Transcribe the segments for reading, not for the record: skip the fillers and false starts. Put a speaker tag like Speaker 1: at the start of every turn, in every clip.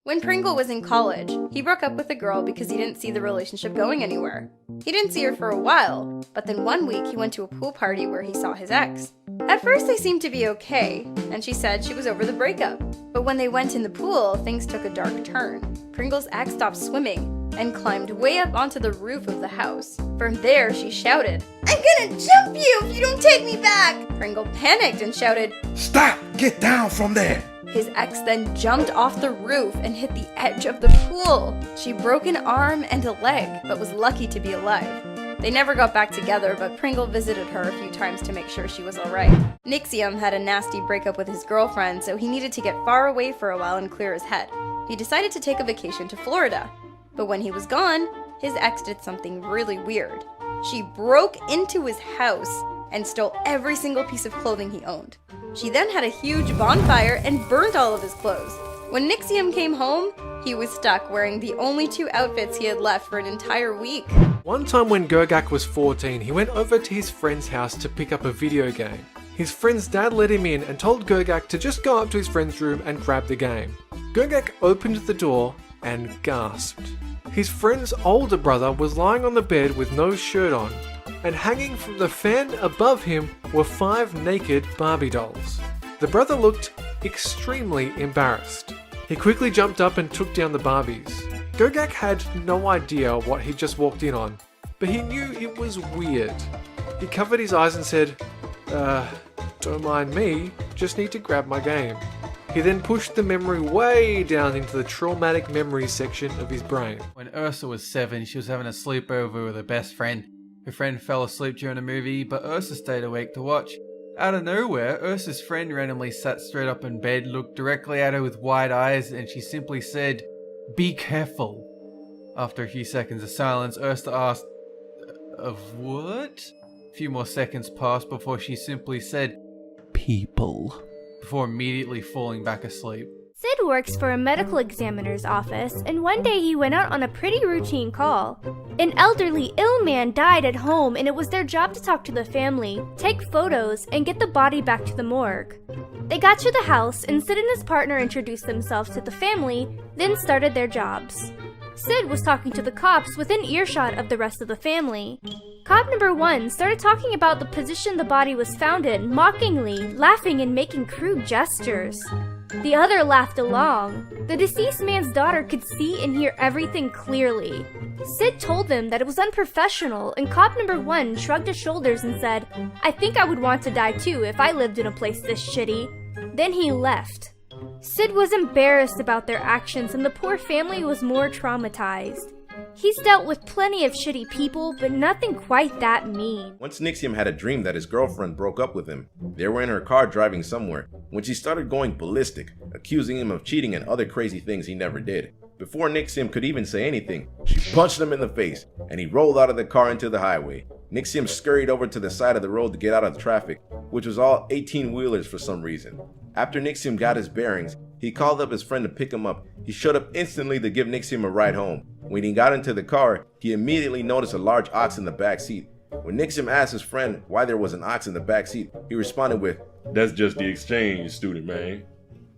Speaker 1: When Pringle was in college, he broke up with a girl because he didn't see the relationship going anywhere. He didn't see her for a while, but then one week he went to a pool party where he saw his ex. At first they seemed to be okay, and she said she was over the breakup. But when they went in the pool, things took a dark turn. Pringle's ex stopped swimming and climbed way up onto the roof of the house. From there, she shouted, "I'm gonna jump you if you don't take me back!" Pringle panicked and shouted,
Speaker 2: "Stop! Get down from there!"
Speaker 1: His ex then jumped off the roof and hit the edge of the pool. She broke an arm and a leg, but was lucky to be alive. They never got back together, but Pringle visited her a few times to make sure she was alright. Nixium had a nasty breakup with his girlfriend, so he needed to get far away for a while and clear his head. He decided to take a vacation to Florida. But when he was gone, his ex did something really weird. She broke into his house and stole every single piece of clothing he owned. She then had a huge bonfire and burnt all of his clothes. When Nixium came home, he was stuck wearing the only two outfits he had left for an entire week.
Speaker 3: One time when Gergak was 14, he went over to his friend's house to pick up a video game. His friend's dad let him in and told Gergak to just go up to his friend's room and grab the game. Gergak opened the door and gasped. His friend's older brother was lying on the bed with no shirt on, and hanging from the fan above him were 5 naked Barbie dolls. The brother looked extremely embarrassed. He quickly jumped up and took down the Barbies. Gergak had no idea what he just walked in on, but he knew it was weird. He covered his eyes and said, don't mind me, just need to grab my game. He then pushed the memory way down into the traumatic memories section of his brain.
Speaker 4: When Ursa was 7, she was having a sleepover with her best friend. Her friend fell asleep during a movie, but Ursa stayed awake to watch. Out of nowhere, Ursa's friend randomly sat straight up in bed, looked directly at her with wide eyes, and she simply said, "Be careful." After a few seconds of silence, Ursa asked, "Of what?" A few more seconds passed before she simply said, "People," before immediately falling back asleep.
Speaker 5: Sid works for a medical examiner's office, and one day he went out on a pretty routine call. An elderly, ill man died at home, and it was their job to talk to the family, take photos, and get the body back to the morgue. They got to the house, and Sid and his partner introduced themselves to the family, then started their jobs. Sid was talking to the cops within earshot of the rest of the family. Cop number 1 started talking about the position the body was found in, mockingly, laughing and making crude gestures. The other laughed along. The deceased man's daughter could see and hear everything clearly. Sid told them that it was unprofessional, and cop number 1 shrugged his shoulders and said, "I think I would want to die too if I lived in a place this shitty." Then he left. Sid was embarrassed about their actions, and the poor family was more traumatized. He's dealt with plenty of shitty people, but nothing quite that mean.
Speaker 2: Once Nixium had a dream that his girlfriend broke up with him. They were in her car driving somewhere when she started going ballistic, accusing him of cheating and other crazy things he never did. Before Nixium could even say anything, she punched him in the face, and he rolled out of the car into the highway. Nixium scurried over to the side of the road to get out of the traffic, which was all 18-wheelers for some reason. After Nixium got his bearings, he called up his friend to pick him up. He showed up instantly to give Nixium a ride home. When he got into the car, he immediately noticed a large ox in the back seat. When Nixium asked his friend why there was an ox in the back seat, he responded with, "That's just the exchange, student man."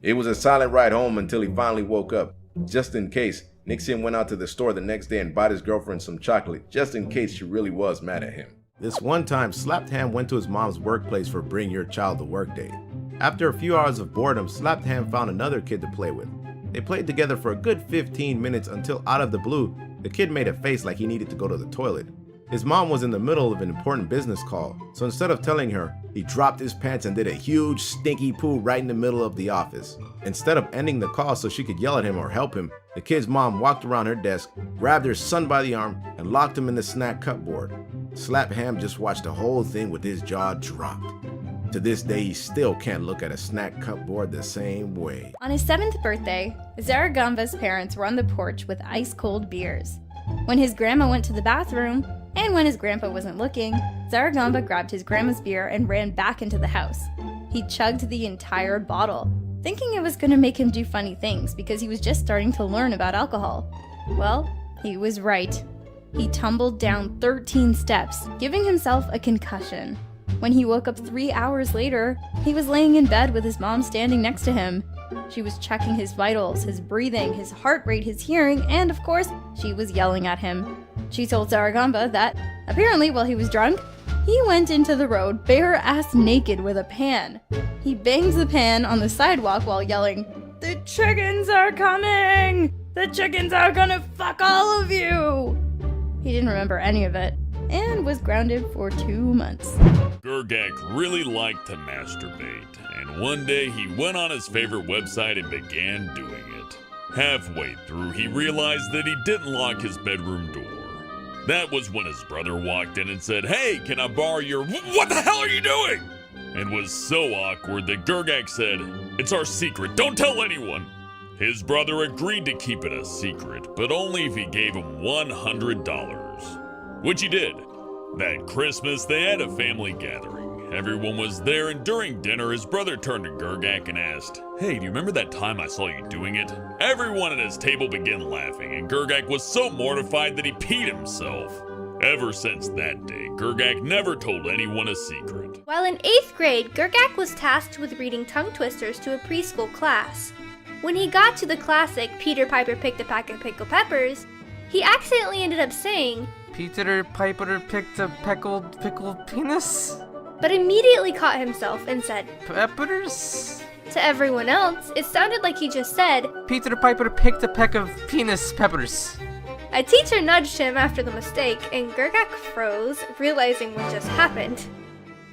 Speaker 2: It was a silent ride home until he finally woke up. Just in case, Nixium went out to the store the next day and bought his girlfriend some chocolate, just in case she really was mad at him. This one time, Slapped Ham went to his mom's workplace for Bring Your Child to Work Day. After a few hours of boredom, Slapped Ham found another kid to play with. They played together for a good 15 minutes until out of the blue, the kid made a face like he needed to go to the toilet. His mom was in the middle of an important business call, so instead of telling her, he dropped his pants and did a huge stinky poo right in the middle of the office. Instead of ending the call so she could yell at him or help him, the kid's mom walked around her desk, grabbed her son by the arm, and locked him in the snack cupboard. Slap Ham just watched the whole thing with his jaw dropped. To this day, he still can't look at a snack cupboard the same way.
Speaker 1: On his 7th birthday, Zaraganva's parents were on the porch with ice-cold beers. When his grandma went to the bathroom, and when his grandpa wasn't looking, Zaraganva grabbed his grandma's beer and ran back into the house. He chugged the entire bottle, thinking it was going to make him do funny things because he was just starting to learn about alcohol. Well, he was right. He tumbled down 13 steps, giving himself a concussion. When he woke up 3 hours later, he was laying in bed with his mom standing next to him. She was checking his vitals, his breathing, his heart rate, his hearing, and of course, she was yelling at him. She told Saragamba that, apparently while he was drunk, he went into the road bare-ass naked with a pan. He banged the pan on the sidewalk while yelling, "The chickens are coming! The chickens are gonna fuck all of you!" He didn't remember any of it, and was grounded for 2 months.
Speaker 6: Gergak really liked to masturbate, and one day he went on his favorite website and began doing it. Halfway through, he realized that he didn't lock his bedroom door. That was when his brother walked in and said, "Hey, can I borrow your— What the hell are you doing?" It was so awkward that Gergak said, "It's our secret, don't tell anyone." His brother agreed to keep it a secret, but only if he gave him $100, which he did. That Christmas, they had a family gathering. Everyone was there, and during dinner, his brother turned to Gergak and asked, "Hey, do you remember that time I saw you doing it?" Everyone at his table began laughing, and Gergak was so mortified that he peed himself. Ever since that day, Gergak never told anyone a secret.
Speaker 5: While in 8th grade, Gergak was tasked with reading tongue twisters to a preschool class. When he got to the classic Peter Piper picked a pack of pickled peppers, he accidentally ended up saying,
Speaker 7: Peter Piper picked a pickled penis?
Speaker 5: but immediately caught himself and said,
Speaker 7: Peppers?
Speaker 5: to everyone else, it sounded like he just said,
Speaker 7: Peter Piper picked a peck of penis peppers.
Speaker 5: A teacher nudged him after the mistake, and Gergak froze, realizing what just happened.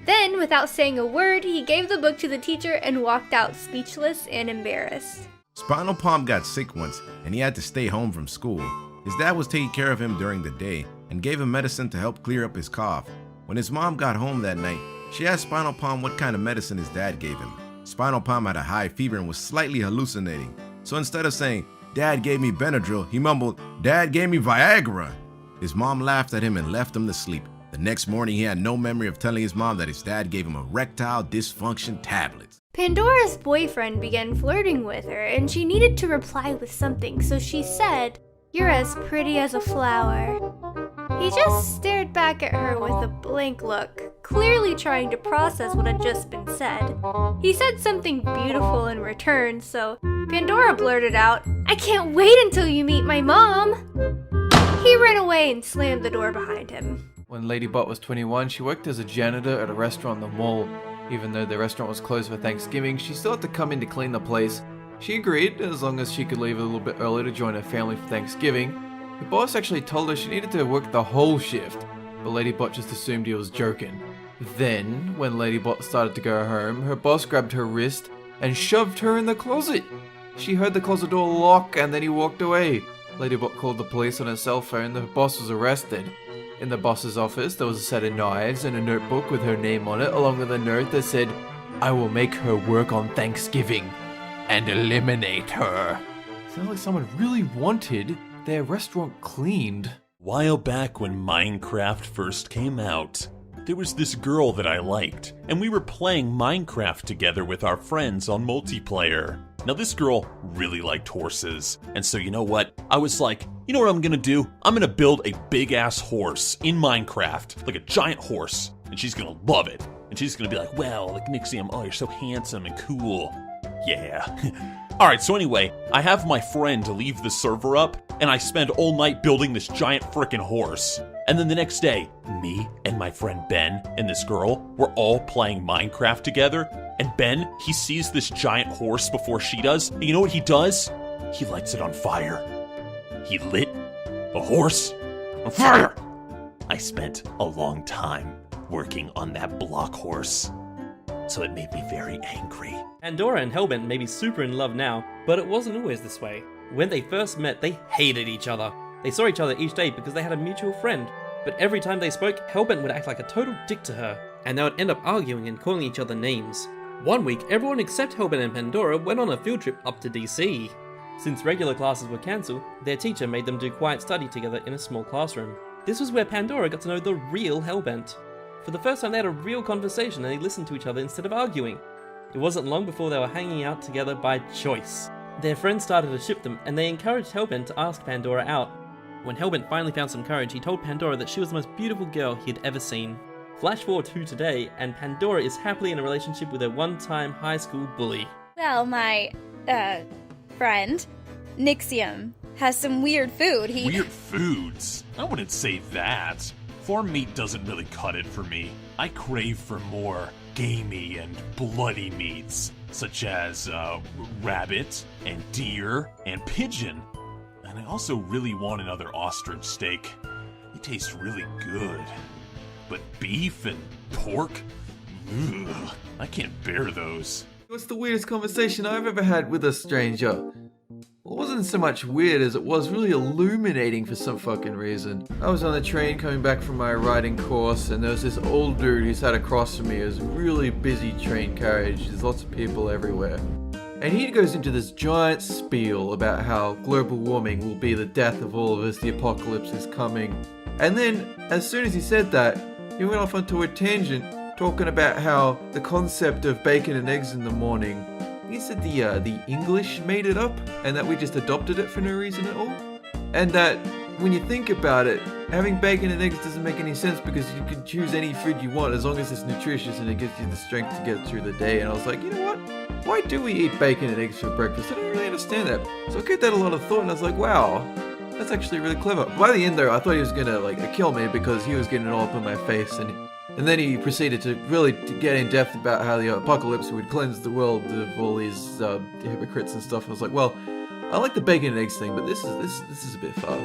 Speaker 5: Then, without saying a word, he gave the book to the teacher and walked out speechless and embarrassed.
Speaker 2: Spinal Palm got sick once, and he had to stay home from school. His dad was taking care of him during the day and gave him medicine to help clear up his cough. When his mom got home that night, she asked Spinal Palm what kind of medicine his dad gave him. Spinal Palm had a high fever and was slightly hallucinating. So instead of saying, "Dad gave me Benadryl," he mumbled, "Dad gave me Viagra." His mom laughed at him and left him to sleep. The next morning, he had no memory of telling his mom that his dad gave him erectile dysfunction tablets.
Speaker 5: Pandora's boyfriend began flirting with her, and she needed to reply with something, so she said, "You're as pretty as a flower." He just stared back at her with a blank look, clearly trying to process what had just been said. He said something beautiful in return, so Pandora blurted out, "I can't wait until you meet my mom." He ran away and slammed the door behind him.
Speaker 4: When Lady Bot was 21, she worked as a janitor at a restaurant in the mall. Even though the restaurant was closed for Thanksgiving, she still had to come in to clean the place. She agreed, as long as she could leave a little bit early to join her family for Thanksgiving. Her boss actually told her she needed to work the whole shift, but Lady Bot just assumed he was joking. Then, when Lady Bot started to go home, her boss grabbed her wrist and shoved her in the closet. She heard the closet door lock and then he walked away. Lady Bot called the police on her cell phone. The boss was arrested. In the boss's office, there was a set of knives and a notebook with her name on it, along with a note that said, "I will make her work on Thanksgiving and eliminate her." Sounds like someone really wanted their restaurant cleaned.
Speaker 8: While back when Minecraft first came out, there was this girl that I liked, and we were playing Minecraft together with our friends on multiplayer. Now this girl really liked horses, and so you know what? I was like, you know what I'm gonna do? I'm gonna build a big-ass horse in Minecraft, like a giant horse, and she's gonna love it. And she's gonna be like, wow, like Nixium, oh, you're so handsome and cool. Yeah. Alright, so anyway, I have my friend leave the server up, and I spend all night building this giant frickin' horse. And then the next day, me and my friend Ben and this girl were all playing Minecraft together, and Ben, he sees this giant horse before she does, and you know what he does? He lights it on fire. He lit a horse on fire! I spent a long time working on that block horse, so it made me very angry.
Speaker 9: Pandora and Hellbent may be super in love now, but it wasn't always this way. When they first met, they hated each other. They saw each other each day because they had a mutual friend, but every time they spoke, Hellbent would act like a total dick to her, and they would end up arguing and calling each other names. One week, everyone except Hellbent and Pandora went on a field trip up to DC. Since regular classes were cancelled, their teacher made them do quiet study together in a small classroom. This was where Pandora got to know the real Hellbent. For the first time, they had a real conversation and they listened to each other instead of arguing. It wasn't long before they were hanging out together by choice. Their friends started to ship them, and they encouraged Hellbent to ask Pandora out. When Hellbent finally found some courage, he told Pandora that she was the most beautiful girl he had ever seen. Flash forward to today, and Pandora is happily in a relationship with her one-time high school bully.
Speaker 1: Well, my friend, Nixium, has some weird food.
Speaker 8: Weird foods? I wouldn't say that. Farm meat doesn't really cut it for me. I crave for more gamey and bloody meats, such as rabbit and deer and pigeon. And I also really want another ostrich steak. They taste really good. But beef and pork? Ugh, I can't bear those.
Speaker 4: What's the weirdest conversation I've ever had with a stranger? It wasn't so much weird as it was really illuminating for some fucking reason. I was on the train coming back from my riding course, and there was this old dude who sat across from me. It was a really busy train carriage. There's lots of people everywhere. And he goes into this giant spiel about how global warming will be the death of all of us, the apocalypse is coming. And then, as soon as he said that, he went off onto a tangent talking about how the concept of bacon and eggs in the morning, he said the English made it up and that we just adopted it for no reason at all. And that when you think about it, having bacon and eggs doesn't make any sense because you can choose any food you want as long as it's nutritious and it gives you the strength to get through the day. And I was like, you know what? Why do we eat bacon and eggs for breakfast? I don't really understand that. So I gave that a lot of thought and I was like, wow, that's actually really clever. By the end though, I thought he was gonna kill me because he was getting it all up in my face, and then he proceeded to really get in depth about how the apocalypse would cleanse the world of all these hypocrites and stuff. I was like, well, I like the bacon and eggs thing, but this is a bit far.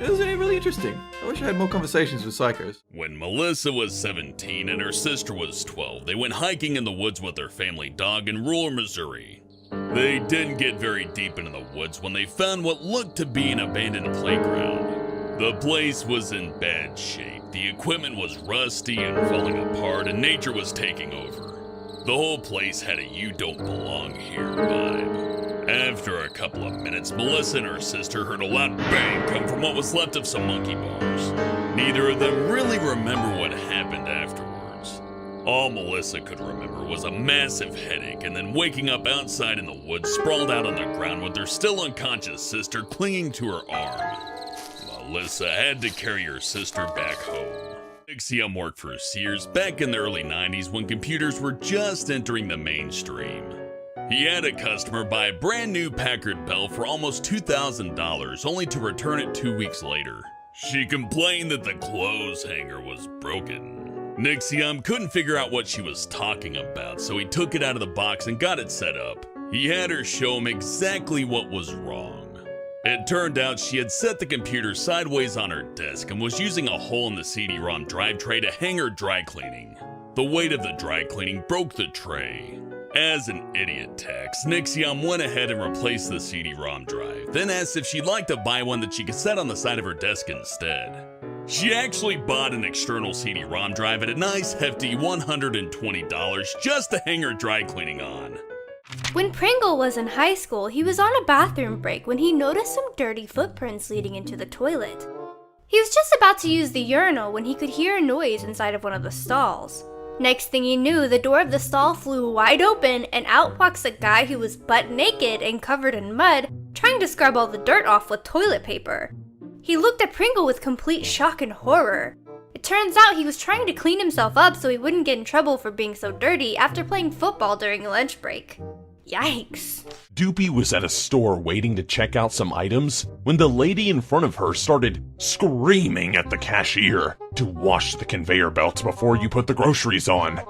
Speaker 4: It was really interesting. I wish I had more conversations with psychos.
Speaker 6: When Melissa was 17 and her sister was 12, they went hiking in the woods with their family dog in rural Missouri. They didn't get very deep into the woods when they found what looked to be an abandoned playground. The place was in bad shape. The equipment was rusty and falling apart, and nature was taking over. The whole place had a "you don't belong here" vibe. After a couple of minutes, Melissa and her sister heard a loud bang come from what was left of some monkey bars. Neither of them really remember what happened afterwards. All Melissa could remember was a massive headache and then waking up outside in the woods, sprawled out on the ground with her still unconscious sister clinging to her arm. Melissa had to carry her sister back home. Nixium worked for Sears back in the early 90s when computers were just entering the mainstream. He had a customer buy a brand new Packard Bell for almost $2,000, only to return it 2 weeks later. She complained that the clothes hanger was broken. Nixium couldn't figure out what she was talking about, so he took it out of the box and got it set up. He had her show him exactly what was wrong. It turned out she had set the computer sideways on her desk and was using a hole in the CD-ROM drive tray to hang her dry cleaning. The weight of the dry cleaning broke the tray. As an idiot tax, Nixium went ahead and replaced the CD-ROM drive, then asked if she'd like to buy one that she could set on the side of her desk instead. She actually bought an external CD-ROM drive at a nice hefty $120 just to hang her dry cleaning on.
Speaker 5: When Pringle was in high school, he was on a bathroom break when he noticed some dirty footprints leading into the toilet. He was just about to use the urinal when he could hear a noise inside of one of the stalls. Next thing he knew, the door of the stall flew wide open and out walks a guy who was butt naked and covered in mud, trying to scrub all the dirt off with toilet paper. He looked at Pringle with complete shock and horror. It turns out he was trying to clean himself up so he wouldn't get in trouble for being so dirty after playing football during a lunch break. Yikes.
Speaker 8: Doopy was at a store waiting to check out some items when the lady in front of her started screaming at the cashier to wash the conveyor belt before you put the groceries on.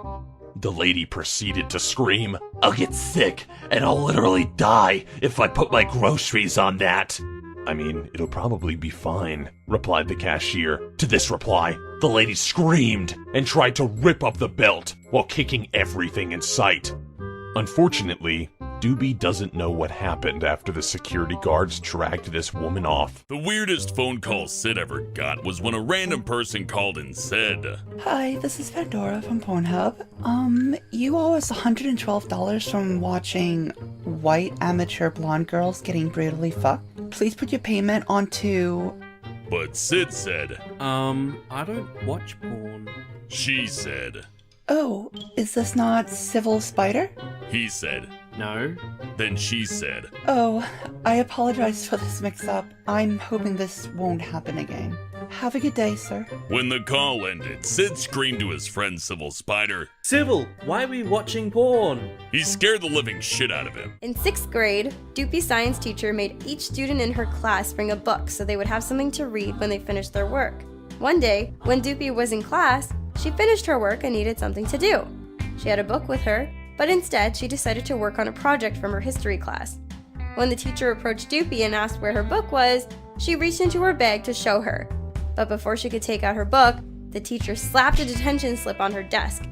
Speaker 8: The lady proceeded to scream, "I'll get sick and I'll literally die if I put my groceries on that." "I mean, it'll probably be fine," replied the cashier. To this reply, the lady screamed and tried to rip up the belt while kicking everything in sight. Unfortunately, Doobie doesn't know what happened after the security guards dragged this woman off.
Speaker 6: The weirdest phone call Sid ever got was when a random person called and said,
Speaker 10: "Hi, this is Pandora from Pornhub. You owe us $112 from watching white amateur blonde girls getting brutally fucked. Please put your payment onto..."
Speaker 6: But Sid said,
Speaker 9: I don't watch porn.
Speaker 6: She said,
Speaker 10: "Oh, is this not Civil Spider?"
Speaker 6: He said,
Speaker 9: No.
Speaker 6: Then she said,
Speaker 10: Oh, I apologize for this mix-up. I'm hoping this won't happen again. Have a good day, sir.
Speaker 6: When the call ended, Sid screamed to his friend Civil Spider.
Speaker 9: Civil, why are we watching porn?
Speaker 6: He scared the living shit out of him.
Speaker 1: In 6th grade, Doopy's science teacher made each student in her class bring a book so they would have something to read when they finished their work. One day, when Doopy was in class, she finished her work and needed something to do. She had a book with her, but instead she decided to work on a project from her history class. When the teacher approached Doopy and asked where her book was, she reached into her bag to show her. But before she could take out her book, the teacher slapped a detention slip on her desk.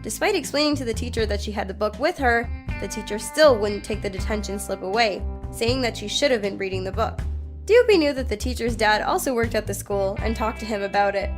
Speaker 1: Despite explaining to the teacher that she had the book with her, the teacher still wouldn't take the detention slip away, saying that she should have been reading the book. Doopy knew that the teacher's dad also worked at the school and talked to him about it.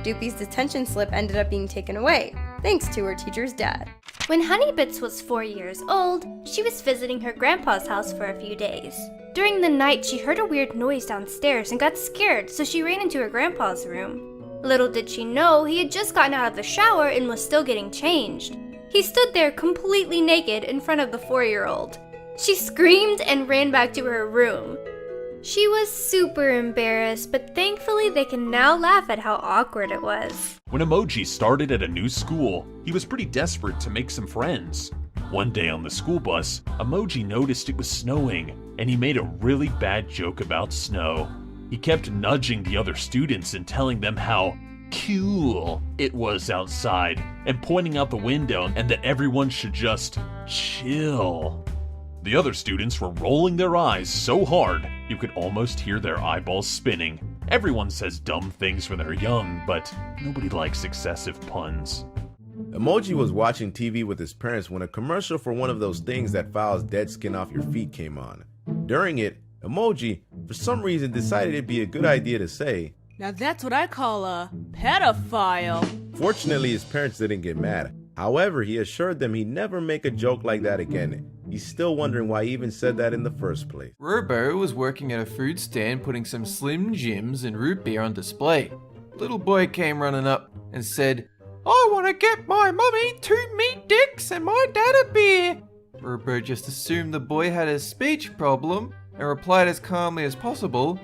Speaker 1: Doopy's detention slip ended up being taken away, thanks to her teacher's dad.
Speaker 5: When Honeybits was 4 years old, she was visiting her grandpa's house for a few days. During the night, she heard a weird noise downstairs and got scared, so she ran into her grandpa's room. Little did she know, he had just gotten out of the shower and was still getting changed. He stood there completely naked in front of the 4-year-old. She screamed and ran back to her room. She was super embarrassed, but thankfully they can now laugh at how awkward it was.
Speaker 8: When Emoji started at a new school, he was pretty desperate to make some friends. One day on the school bus, Emoji noticed it was snowing, and he made a really bad joke about snow. He kept nudging the other students and telling them how cool it was outside, and pointing out the window and that everyone should just chill. The other students were rolling their eyes so hard, you could almost hear their eyeballs spinning. Everyone says dumb things when they're young, but nobody likes excessive puns.
Speaker 2: Emoji was watching TV with his parents when a commercial for one of those things that files dead skin off your feet came on. During it, Emoji, for some reason, decided it'd be a good idea to say,
Speaker 11: "Now that's what I call a pedophile."
Speaker 2: Fortunately, his parents didn't get mad. However, he assured them he'd never make a joke like that again. He's still wondering why he even said that in the first place.
Speaker 4: Robo was working at a food stand putting some Slim Jims and root beer on display. Little boy came running up and said, "I want to get my mummy 2 meat dicks and my dad a beer." Robo just assumed the boy had a speech problem and replied as calmly as possible,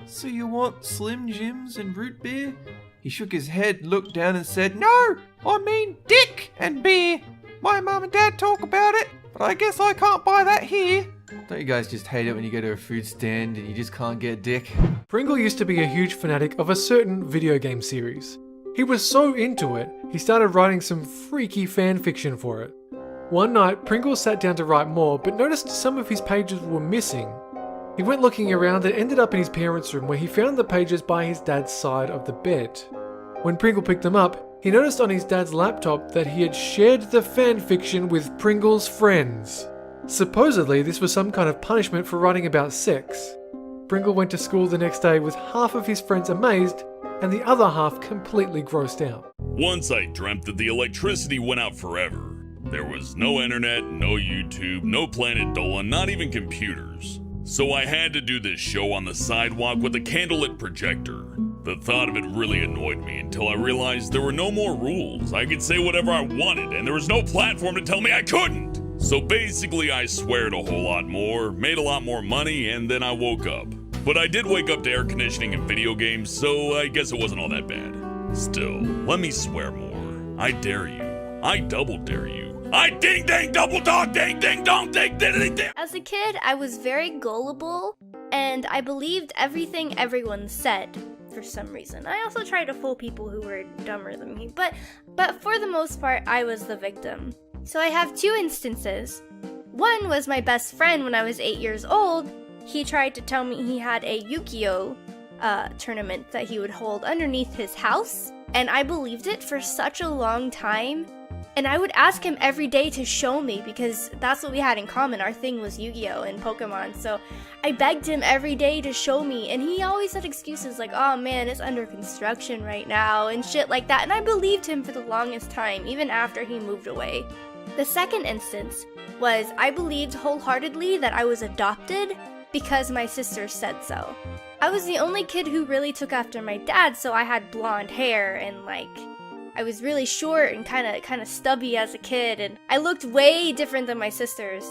Speaker 4: "So you want Slim Jims and root beer?" He shook his head, looked down and said, "No, I mean dick and beer. My mum and dad talk about it, but I guess I can't buy that here." Don't you guys just hate it when you go to a food stand and you just can't get dick?
Speaker 3: Pringle used to be a huge fanatic of a certain video game series. He was so into it, he started writing some freaky fan fiction for it. One night, Pringle sat down to write more, but noticed some of his pages were missing. He went looking around and ended up in his parents' room where he found the pages by his dad's side of the bed. When Pringle picked them up, he noticed on his dad's laptop that he had shared the fan fiction with Pringle's friends. Supposedly, this was some kind of punishment for writing about sex. Pringle went to school the next day with half of his friends amazed and the other half completely grossed out.
Speaker 6: Once I dreamt that the electricity went out forever. There was no internet, no YouTube, no Planet Dolan, not even computers. So I had to do this show on the sidewalk with a candlelit projector. The thought of it really annoyed me until I realized there were no more rules. I could say whatever I wanted, and there was no platform to tell me I couldn't. So basically, I sweared a whole lot more, made a lot more money, and then I woke up. But I did wake up to air conditioning and video games, so I guess it wasn't all that bad. Still, let me swear more. I dare you. I double dare you. I ding ding double dog ding ding dong ding ding ding ding.
Speaker 5: As a kid, I was very gullible, and I believed everything everyone said for some reason. I also tried to fool people who were dumber than me, but for the most part, I was the victim. So I have 2 instances. One was my best friend when I was 8 years old. He tried to tell me he had a Yu-Gi-Oh! Tournament that he would hold underneath his house, and I believed it for such a long time. And I would ask him every day to show me because that's what we had in common. Our thing was Yu-Gi-Oh! And Pokemon. So I begged him every day to show me. And he always had excuses like, "Oh man, it's under construction right now," and shit like that. And I believed him for the longest time, even after he moved away. The second instance was I believed wholeheartedly that I was adopted because my sister said so. I was the only kid who really took after my dad, so I had blonde hair and I was really short and kind of stubby as a kid, and I looked way different than my sisters.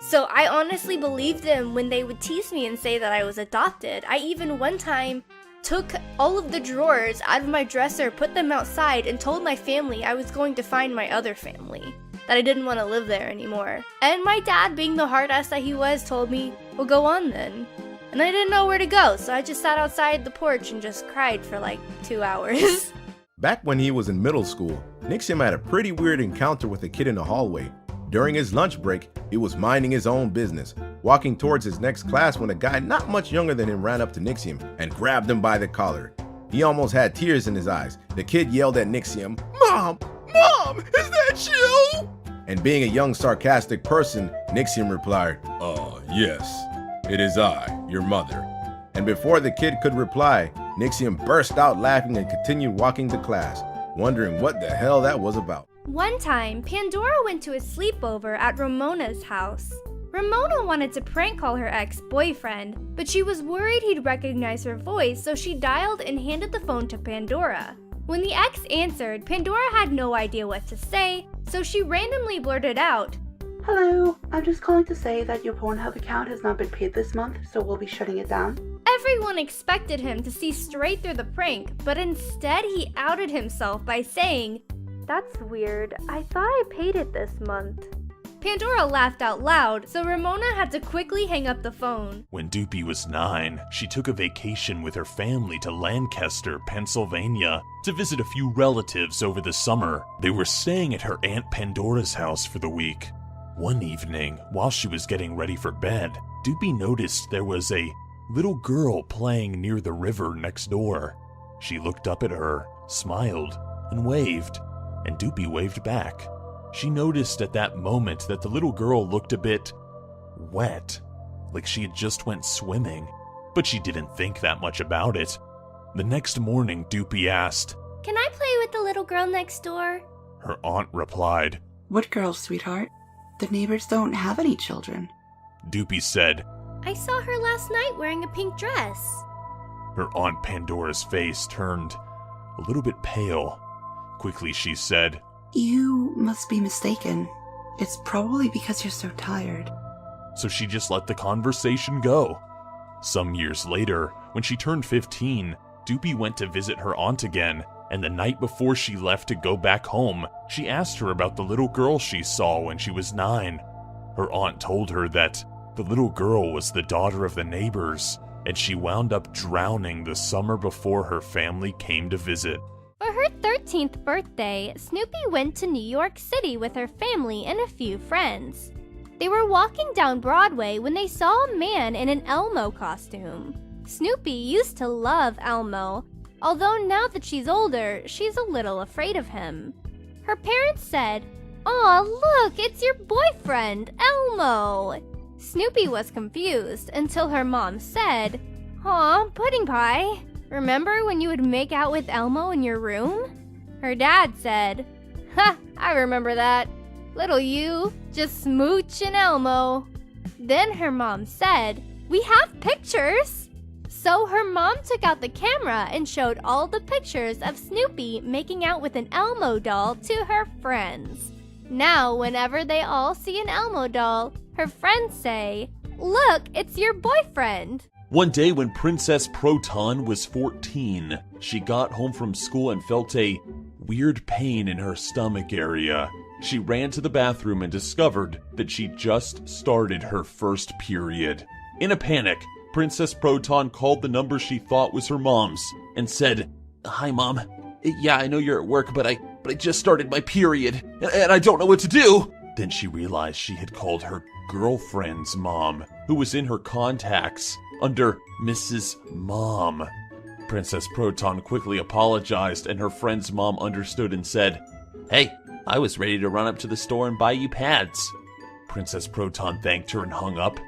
Speaker 5: So I honestly believed them when they would tease me and say that I was adopted. I even one time took all of the drawers out of my dresser, put them outside, and told my family I was going to find my other family, that I didn't want to live there anymore. And my dad, being the hard ass that he was, told me, well, go on then. And I didn't know where to go, so I just sat outside the porch and just cried for like 2 hours.
Speaker 2: Back when he was in middle school, NXIVM had a pretty weird encounter with a kid in the hallway. During his lunch break, he was minding his own business, walking towards his next class when a guy not much younger than him ran up to NXIVM and grabbed him by the collar. He almost had tears in his eyes. The kid yelled at NXIVM, "Mom! Mom! Is that you?" And being a young sarcastic person, NXIVM replied, Yes, it is I, your mother." And before the kid could reply, NXIVM burst out laughing and continued walking to class, wondering what the hell that was about.
Speaker 5: One time, Pandora went to a sleepover at Ramona's house. Ramona wanted to prank call her ex-boyfriend, but she was worried he'd recognize her voice, so she dialed and handed the phone to Pandora. When the ex answered, Pandora had no idea what to say, so she randomly blurted out,
Speaker 10: Hello, I'm just calling to say that your Pornhub account has not been paid this month, so we'll be shutting it down.
Speaker 5: Everyone expected him to see straight through the prank, but instead he outed himself by saying, "That's weird. I thought I paid it this month." Pandora laughed out loud, so Ramona had to quickly hang up the phone.
Speaker 8: When Doopy was 9, she took a vacation with her family to Lancaster, Pennsylvania, to visit a few relatives over the summer. They were staying at her Aunt Pandora's house for the week. One evening, while she was getting ready for bed, Doopy noticed there was a little girl playing near the river next door. She looked up at her, smiled, and waved, and Doopy waved back. She noticed at that moment that the little girl looked a bit wet, like she had just went swimming, but she didn't think that much about it. The next morning, Doopy asked,
Speaker 5: "Can I play with the little girl next door?"
Speaker 8: Her aunt replied,
Speaker 10: What girl, sweetheart? The neighbors don't have any children.
Speaker 8: Doopy said,
Speaker 5: "I saw her last night wearing a pink dress."
Speaker 8: Her Aunt Pandora's face turned a little bit pale. Quickly she said,
Speaker 10: You must be mistaken. It's probably because you're so tired.
Speaker 8: so she just let the conversation go. Some years later, when she turned 15, Doopy went to visit her aunt again, and the night before she left to go back home, she asked her about the little girl she saw when she was 9. Her aunt told her that the little girl was the daughter of the neighbors, and she wound up drowning the summer before her family came to visit.
Speaker 5: For her 13th birthday, Snoopy went to New York City with her family and a few friends. They were walking down Broadway when they saw a man in an Elmo costume. Snoopy used to love Elmo, although now that she's older, she's a little afraid of him. Her parents said, "Aw, look, it's your boyfriend, Elmo." Snoopy was confused until her mom said, "Aw, Pudding Pie, remember when you would make out with Elmo in your room?" Her dad said, "Ha, I remember that. Little you, just smooching Elmo." Then her mom said, "We have pictures." So her mom took out the camera and showed all the pictures of Snoopy making out with an Elmo doll to her friends. Now, whenever they all see an Elmo doll, her friends say, "Look, it's your boyfriend."
Speaker 8: One day when Princess Proton was 14, she got home from school and felt a weird pain in her stomach area. She ran to the bathroom and discovered that she just started her first period. In a panic, Princess Proton called the number she thought was her mom's and said, "Hi, Mom. Yeah, I know you're at work, but I just started my period, and I don't know what to do." Then she realized she had called her girlfriend's mom, who was in her contacts under Mrs. Mom. Princess Proton quickly apologized, and her friend's mom understood and said, "Hey, I was ready to run up to the store and buy you pads." Princess Proton thanked her and hung up,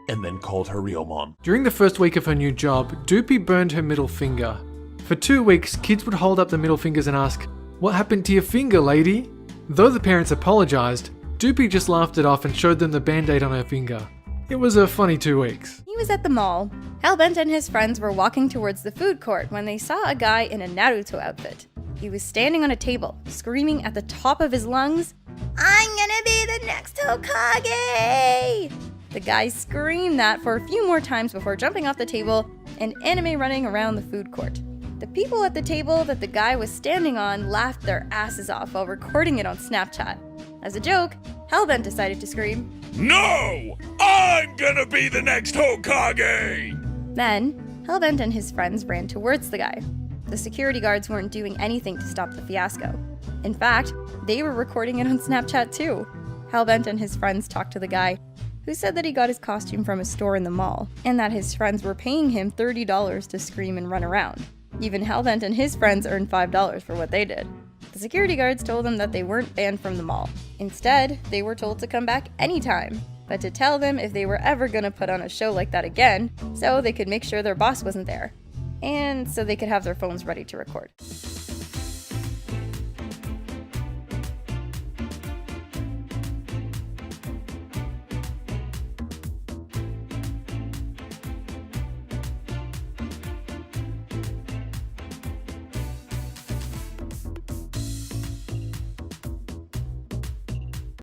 Speaker 8: and then called her real mom.
Speaker 3: During the first week of her new job, Doopy burned her middle finger. For 2 weeks, kids would hold up the middle fingers and ask, "What happened to your finger, lady?" Though the parents apologized, Doopy just laughed it off and showed them the band-aid on her finger. It was a funny 2 weeks.
Speaker 1: He was at the mall. Hellbent and his friends were walking towards the food court when they saw a guy in a Naruto outfit. He was standing on a table, screaming at the top of his lungs, "I'm gonna be the next Hokage!" The guy screamed that for a few more times before jumping off the table and anime running around the food court. The people at the table that the guy was standing on laughed their asses off while recording it on Snapchat. As a joke, Hellbent decided to scream,
Speaker 6: No! I'm gonna be the next Hokage!
Speaker 1: Then, Hellbent and his friends ran towards the guy. The security guards weren't doing anything to stop the fiasco. In fact, they were recording it on Snapchat too. Hellbent and his friends talked to the guy, who said that he got his costume from a store in the mall, and that his friends were paying him $30 to scream and run around. Even Hellbent and his friends earned $5 for what they did. The security guards told them that they weren't banned from the mall. Instead, they were told to come back anytime, but to tell them if they were ever gonna put on a show like that again, so they could make sure their boss wasn't there, and so they could have their phones ready to record.